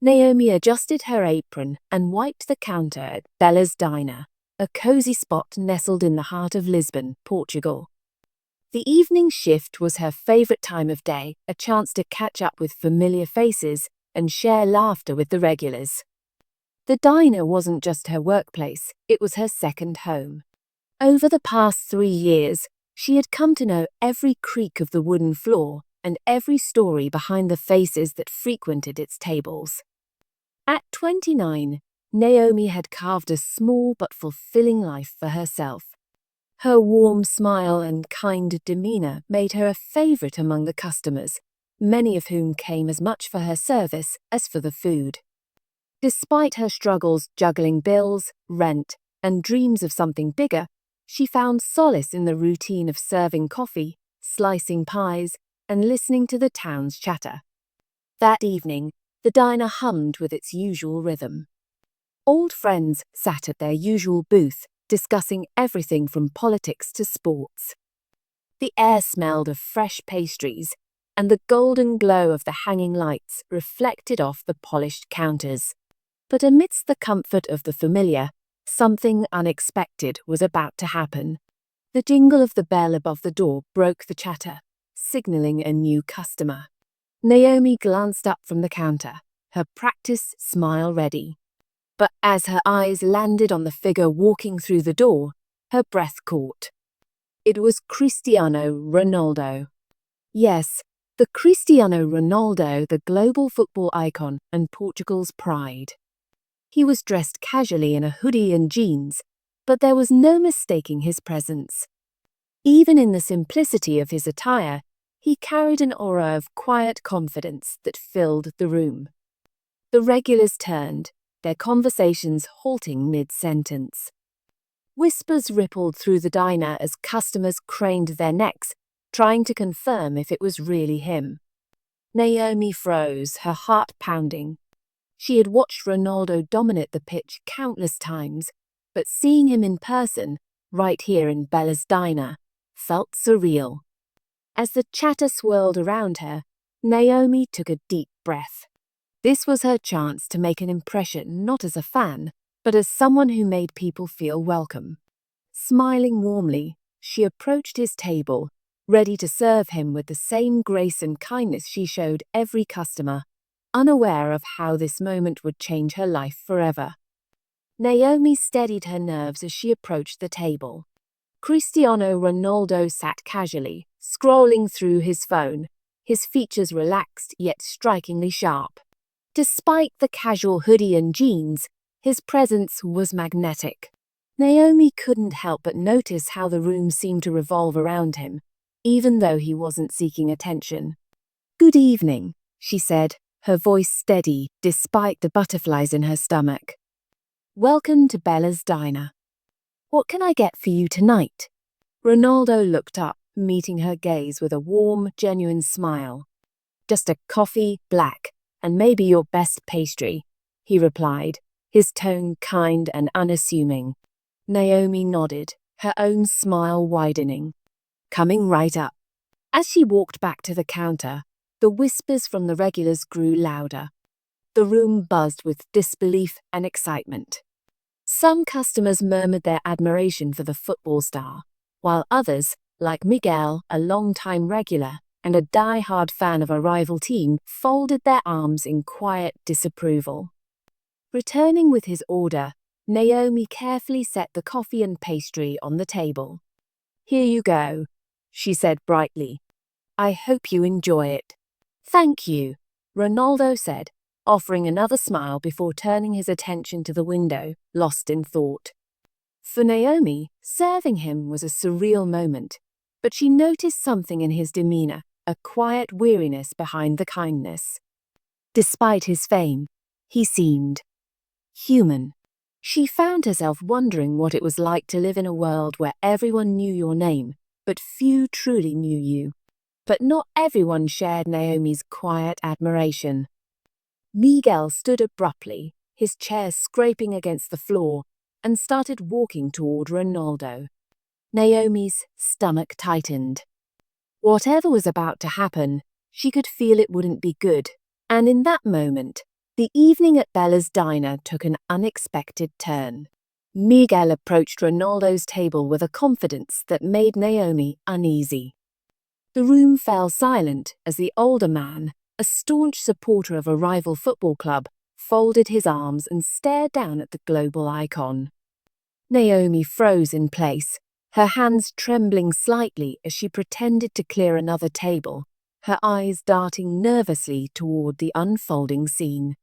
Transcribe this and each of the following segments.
Naomi adjusted her apron and wiped the counter at Bella's Diner, a cozy spot nestled in the heart of Lisbon, Portugal. The evening shift was her favorite time of day, a chance to catch up with familiar faces and share laughter with the regulars. The diner wasn't just her workplace, it was her second home. Over the past 3 years, she had come to know every creak of the wooden floor and every story behind the faces that frequented its tables. At 29, Naomi had carved a small but fulfilling life for herself. Her warm smile and kind demeanor made her a favorite among the customers, many of whom came as much for her service as for the food. Despite her struggles juggling bills, rent, and dreams of something bigger, she found solace in the routine of serving coffee, slicing pies, and listening to the town's chatter. That evening, the diner hummed with its usual rhythm. Old friends sat at their usual booth, discussing everything from politics to sports. The air smelled of fresh pastries, and the golden glow of the hanging lights reflected off the polished counters. But amidst the comfort of the familiar, something unexpected was about to happen. The jingle of the bell above the door broke the chatter, signaling a new customer. Naomi glanced up from the counter, her practiced smile ready. But as her eyes landed on the figure walking through the door, her breath caught. It was Cristiano Ronaldo. Yes, the Cristiano Ronaldo, the global football icon and Portugal's pride. He was dressed casually in a hoodie and jeans, but there was no mistaking his presence. Even in the simplicity of his attire, he carried an aura of quiet confidence that filled the room. The regulars turned, their conversations halting mid-sentence. Whispers rippled through the diner as customers craned their necks, trying to confirm if it was really him. Naomi froze, her heart pounding. She had watched Ronaldo dominate the pitch countless times, but seeing him in person, right here in Bella's Diner, felt surreal. As the chatter swirled around her, Naomi took a deep breath. This was her chance to make an impression not as a fan, but as someone who made people feel welcome. Smiling warmly, she approached his table, ready to serve him with the same grace and kindness she showed every customer, unaware of how this moment would change her life forever. Naomi steadied her nerves as she approached the table. Cristiano Ronaldo sat casually, scrolling through his phone, his features relaxed yet strikingly sharp. Despite the casual hoodie and jeans, his presence was magnetic. Naomi couldn't help but notice how the room seemed to revolve around him, even though he wasn't seeking attention. "Good evening," she said, her voice steady despite the butterflies in her stomach. "Welcome to Bella's Diner. What can I get for you tonight?" Ronaldo looked up, meeting her gaze with a warm, genuine smile. "Just a coffee, black, and maybe your best pastry," he replied, his tone kind and unassuming. Naomi nodded, her own smile widening. "Coming right up." As she walked back to the counter, the whispers from the regulars grew louder. The room buzzed with disbelief and excitement. Some customers murmured their admiration for the football star, while others, like Miguel, a long-time regular, and a die-hard fan of a rival team, folded their arms in quiet disapproval. Returning with his order, Naomi carefully set the coffee and pastry on the table. "Here you go," she said brightly. "I hope you enjoy it." "Thank you," Ronaldo said, offering another smile before turning his attention to the window, lost in thought. For Naomi, serving him was a surreal moment, but she noticed something in his demeanor, a quiet weariness behind the kindness. Despite his fame, he seemed human. She found herself wondering what it was like to live in a world where everyone knew your name, but few truly knew you. But not everyone shared Naomi's quiet admiration. Miguel stood abruptly, his chair scraping against the floor, and started walking toward Ronaldo. Naomi's stomach tightened. Whatever was about to happen, she could feel it wouldn't be good, and in that moment, The evening at Bella's diner took an unexpected turn. Miguel approached Ronaldo's table with a confidence that made Naomi uneasy. The room fell silent as the older man, a staunch supporter of a rival football club, folded his arms and stared down at the global icon. Naomi froze in place, her hands trembling slightly as she pretended to clear another table, her eyes darting nervously toward the unfolding scene.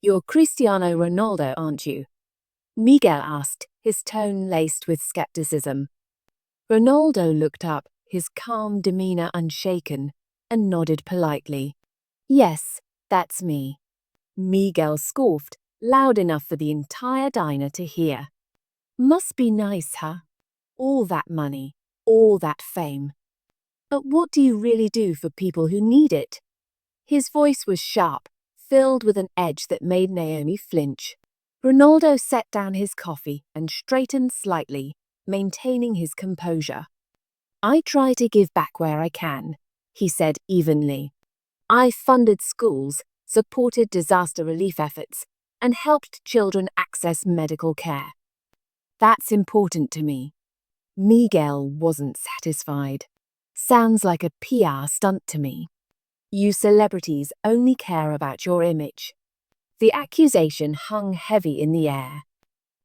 "You're Cristiano Ronaldo, aren't you?" Miguel asked, his tone laced with skepticism. Ronaldo looked up, his calm demeanor unshaken, and nodded politely. "Yes, that's me." Miguel scoffed, loud enough for the entire diner to hear. "Must be nice, huh? All that money, all that fame. But what do you really do for people who need it?" His voice was sharp, filled with an edge that made Naomi flinch. Ronaldo set down his coffee and straightened slightly, maintaining his composure. "I try to give back where I can," he said evenly. "I funded schools, supported disaster relief efforts, and helped children access medical care. That's important to me." Miguel wasn't satisfied. "Sounds like a PR stunt to me. You celebrities only care about your image." The accusation hung heavy in the air.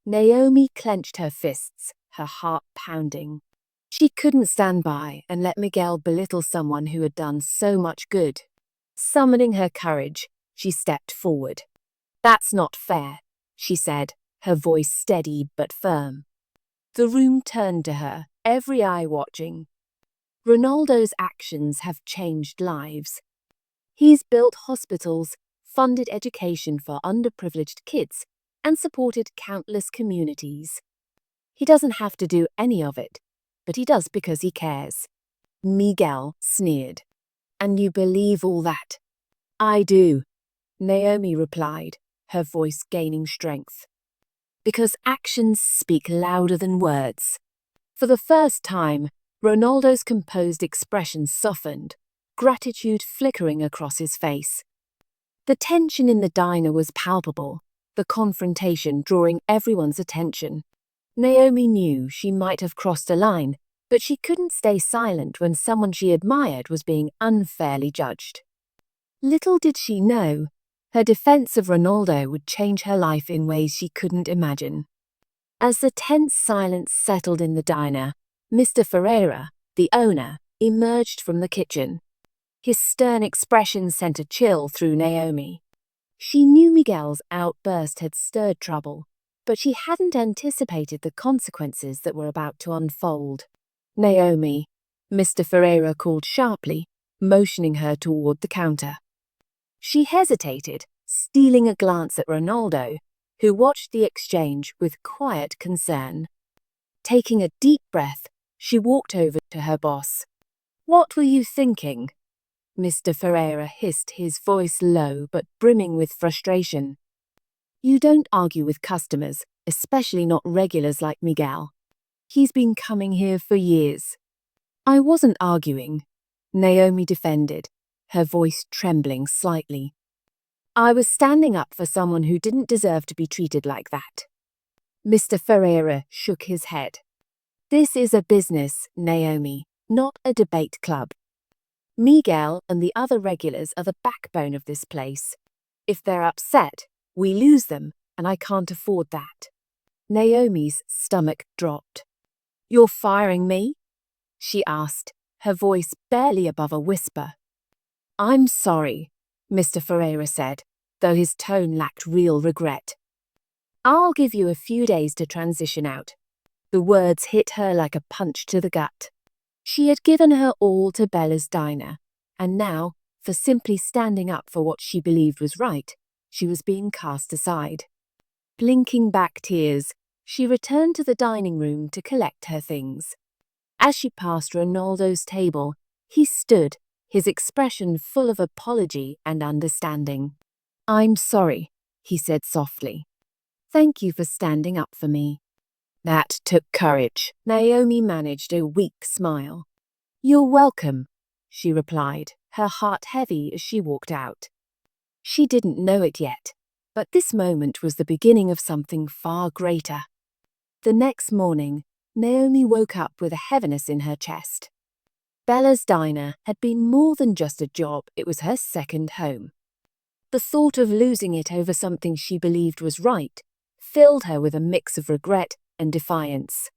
Naomi clenched her fists, her heart pounding. She couldn't stand by and let Miguel belittle someone who had done so much good. Summoning her courage, she stepped forward. "That's not fair," she said, her voice steady but firm. The room turned to her, every eye watching. Ronaldo's actions have changed lives. He's built hospitals, funded education for underprivileged kids, and supported countless communities. He doesn't have to do any of it, but he does because he cares. Miguel sneered. "And you believe all that?" "I do," Naomi replied, her voice gaining strength. "Because actions speak louder than words." For the first time, Ronaldo's composed expression softened, gratitude flickering across his face. The tension in the diner was palpable, the confrontation drawing everyone's attention. Naomi knew she might have crossed a line, but she couldn't stay silent when someone she admired was being unfairly judged. Little did she know, her defense of Ronaldo would change her life in ways she couldn't imagine. As the tense silence settled in the diner, Mr. Ferreira, the owner, emerged from the kitchen. His stern expression sent a chill through Naomi. She knew Miguel's outburst had stirred trouble, but she hadn't anticipated the consequences that were about to unfold. "Naomi," Mr. Ferreira called sharply, motioning her toward the counter. She hesitated, stealing a glance at Ronaldo, who watched the exchange with quiet concern. Taking a deep breath, she walked over to her boss. "What were you thinking?" Mr. Ferreira hissed, his voice low but brimming with frustration. "You don't argue with customers, especially not regulars like Miguel. He's been coming here for years." "I wasn't arguing," Naomi defended, her voice trembling slightly. "I was standing up for someone who didn't deserve to be treated like that." Mr. Ferreira shook his head. "This is a business, Naomi, not a debate club. Miguel and the other regulars are the backbone of this place. If they're upset, we lose them, and I can't afford that." Naomi's stomach dropped. "You're firing me?" she asked, her voice barely above a whisper. "I'm sorry," Mr. Ferreira said, though his tone lacked real regret. "I'll give you a few days to transition out." The words hit her like a punch to the gut. She had given her all to Bella's diner, and now, for simply standing up for what she believed was right, she was being cast aside. Blinking back tears, she returned to the dining room to collect her things. As she passed Ronaldo's table, he stood, his expression full of apology and understanding. "I'm sorry," he said softly. "Thank you for standing up for me." "That took courage." Naomi managed a weak smile. "You're welcome," she replied, her heart heavy as she walked out. She didn't know it yet, but this moment was the beginning of something far greater. The next morning, Naomi woke up with a heaviness in her chest. Bella's Diner had been more than just a job, it was her second home. The thought of losing it over something she believed was right filled her with a mix of regret and defiance.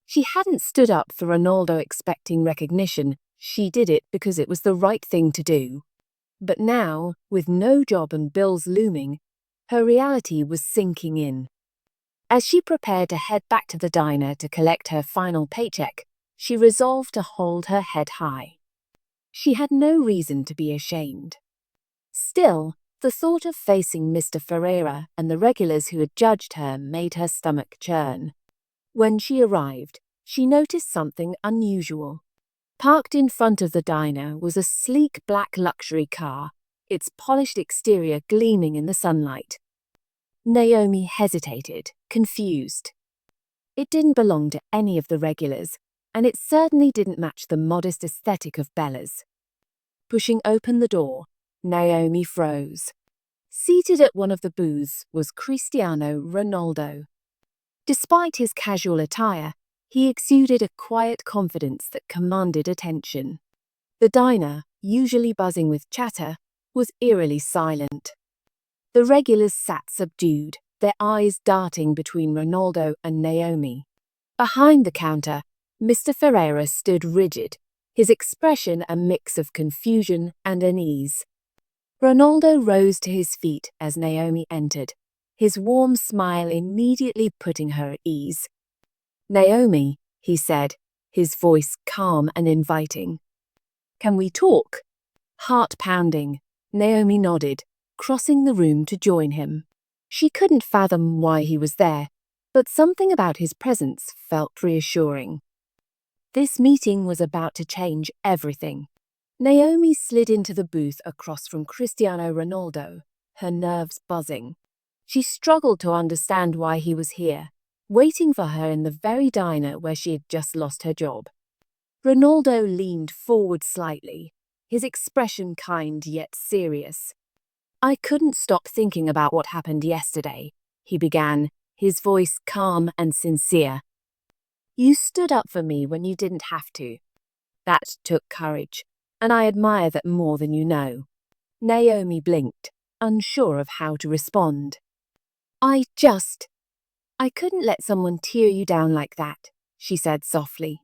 She hadn't stood up for Ronaldo expecting recognition, she did it because it was the right thing to do. But now, with no job and bills looming, her reality was sinking in. As she prepared to head back to the diner to collect her final paycheck, she resolved to hold her head high. She had no reason to be ashamed. Still, the thought of facing Mr. Ferreira and the regulars who had judged her made her stomach churn. When she arrived, she noticed something unusual. Parked in front of the diner was a sleek black luxury car, its polished exterior gleaming in the sunlight. Naomi hesitated, confused. It didn't belong to any of the regulars, and it certainly didn't match the modest aesthetic of Bella's. Pushing open the door, Naomi froze. Seated at one of the booths was Cristiano Ronaldo. Despite his casual attire, he exuded a quiet confidence that commanded attention. The diner, usually buzzing with chatter, was eerily silent. The regulars sat subdued, their eyes darting between Ronaldo and Naomi. Behind the counter, Mr. Ferreira stood rigid, his expression a mix of confusion and unease. Ronaldo rose to his feet as Naomi entered, his warm smile immediately putting her at ease. "Naomi," he said, his voice calm and inviting. "Can we talk?" Heart pounding, Naomi nodded, crossing the room to join him. She couldn't fathom why he was there, but something about his presence felt reassuring. This meeting was about to change everything. Naomi slid into the booth across from Cristiano Ronaldo, her nerves buzzing. She struggled to understand why he was here, waiting for her in the very diner where she had just lost her job. Ronaldo leaned forward slightly, his expression kind yet serious. "I couldn't stop thinking about what happened yesterday," he began, his voice calm and sincere. "You stood up for me when you didn't have to. That took courage, and I admire that more than you know." Naomi blinked, unsure of how to respond. I couldn't let someone tear you down like that," she said softly.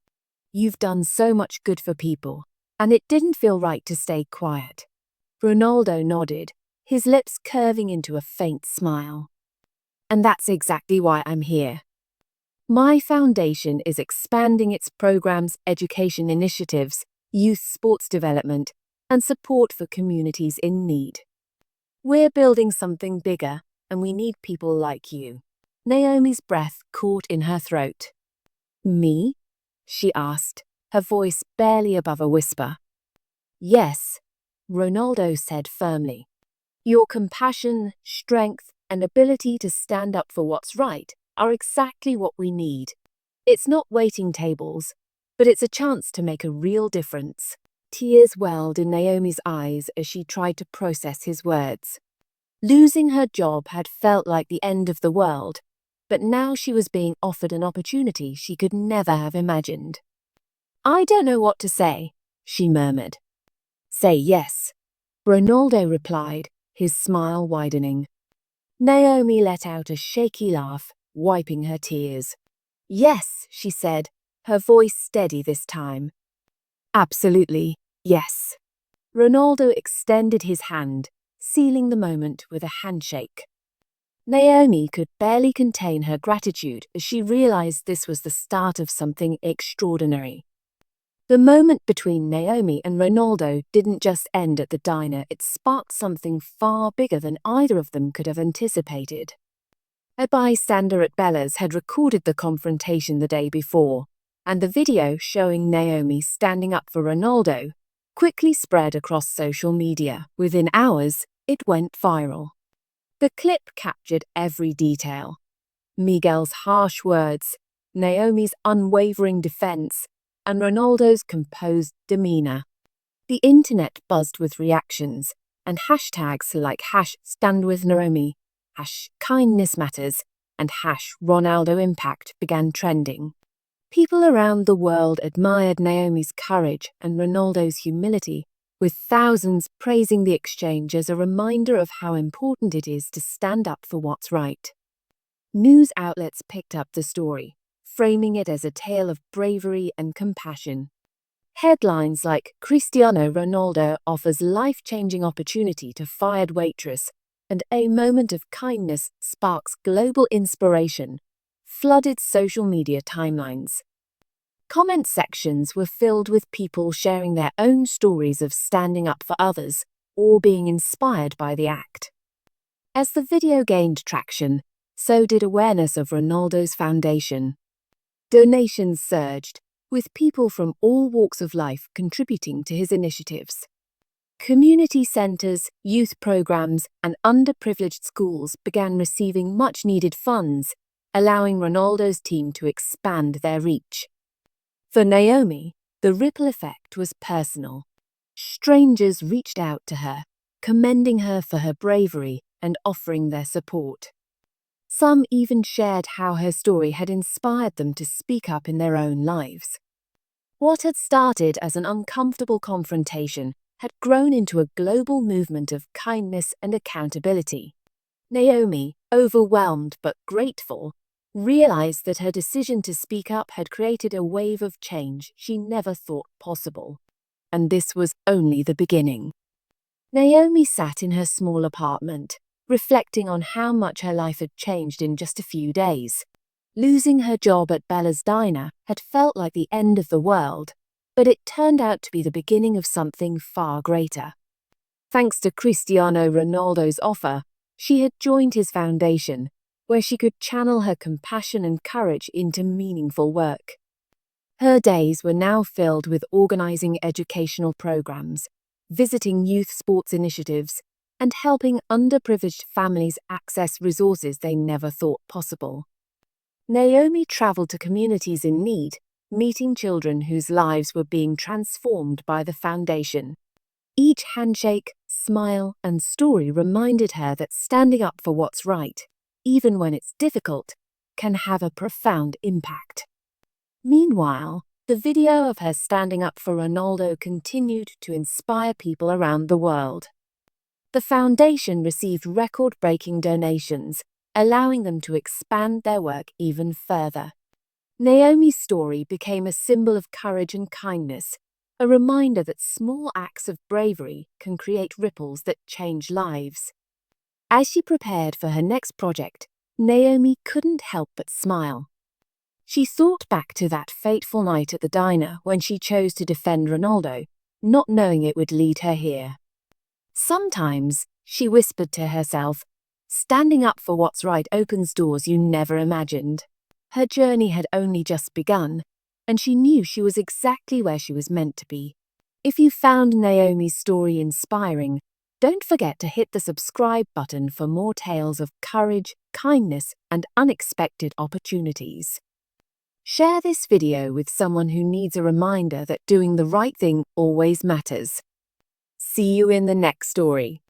"You've done so much good for people, and it didn't feel right to stay quiet." Ronaldo nodded, his lips curving into a faint smile. "And that's exactly why I'm here. My foundation is expanding its programs, education initiatives, youth sports development, and support for communities in need. We're building something bigger, and we need people like you." Naomi's breath caught in her throat. "Me?" she asked, her voice barely above a whisper. "Yes," Ronaldo said firmly. "Your compassion, strength, and ability to stand up for what's right are exactly what we need. It's not waiting tables, but it's a chance to make a real difference." Tears welled in Naomi's eyes as she tried to process his words. Losing her job had felt like the end of the world, but now she was being offered an opportunity she could never have imagined. "I don't know what to say," she murmured. "Say yes," Ronaldo replied, his smile widening. Naomi let out a shaky laugh, wiping her tears. "Yes," she said, her voice steady this time. "Absolutely, yes." Ronaldo extended his hand, sealing the moment with a handshake. Naomi could barely contain her gratitude as she realized this was the start of something extraordinary. The moment between Naomi and Ronaldo didn't just end at the diner, it sparked something far bigger than either of them could have anticipated. A bystander at Bella's had recorded the confrontation the day before, and the video showing Naomi standing up for Ronaldo quickly spread across social media. Within hours, it went viral. The clip captured every detail: Miguel's harsh words, Naomi's unwavering defense, and Ronaldo's composed demeanor. The internet buzzed with reactions, and hashtags like #StandWithNaomi, #KindnessMatters, and #RonaldoImpact began trending. People around the world admired Naomi's courage and Ronaldo's humility, with thousands praising the exchange as a reminder of how important it is to stand up for what's right. News outlets picked up the story, framing it as a tale of bravery and compassion. Headlines like "Cristiano Ronaldo offers life-changing opportunity to fired waitress" and "A moment of kindness sparks global inspiration" flooded social media timelines. Comment sections were filled with people sharing their own stories of standing up for others or being inspired by the act. As the video gained traction, so did awareness of Ronaldo's foundation. Donations surged, with people from all walks of life contributing to his initiatives. Community centers, youth programs, and underprivileged schools began receiving much-needed funds, allowing Ronaldo's team to expand their reach. For Naomi, the ripple effect was personal. Strangers reached out to her, commending her for her bravery and offering their support. Some even shared how her story had inspired them to speak up in their own lives. What had started as an uncomfortable confrontation had grown into a global movement of kindness and accountability. Naomi, overwhelmed but grateful, realized that her decision to speak up had created a wave of change she never thought possible. And this was only the beginning. Naomi sat in her small apartment, reflecting on how much her life had changed in just a few days. Losing her job at Bella's Diner had felt like the end of the world, but it turned out to be the beginning of something far greater. Thanks to Cristiano Ronaldo's offer, she had joined his foundation, where she could channel her compassion and courage into meaningful work. Her days were now filled with organizing educational programs, visiting youth sports initiatives, and helping underprivileged families access resources they never thought possible. Naomi traveled to communities in need, meeting children whose lives were being transformed by the foundation. Each handshake, smile, and story reminded her that standing up for what's right, even when it's difficult, can have a profound impact. Meanwhile, the video of her standing up for Ronaldo continued to inspire people around the world. The foundation received record-breaking donations, allowing them to expand their work even further. Naomi's story became a symbol of courage and kindness, a reminder that small acts of bravery can create ripples that change lives. As she prepared for her next project, Naomi couldn't help but smile. She thought back to that fateful night at the diner when she chose to defend Ronaldo, not knowing it would lead her here. Sometimes, she whispered to herself, standing up for what's right opens doors you never imagined. Her journey had only just begun, and she knew she was exactly where she was meant to be. If you found Naomi's story inspiring, don't forget to hit the subscribe button for more tales of courage, kindness, and unexpected opportunities. Share this video with someone who needs a reminder that doing the right thing always matters. See you in the next story.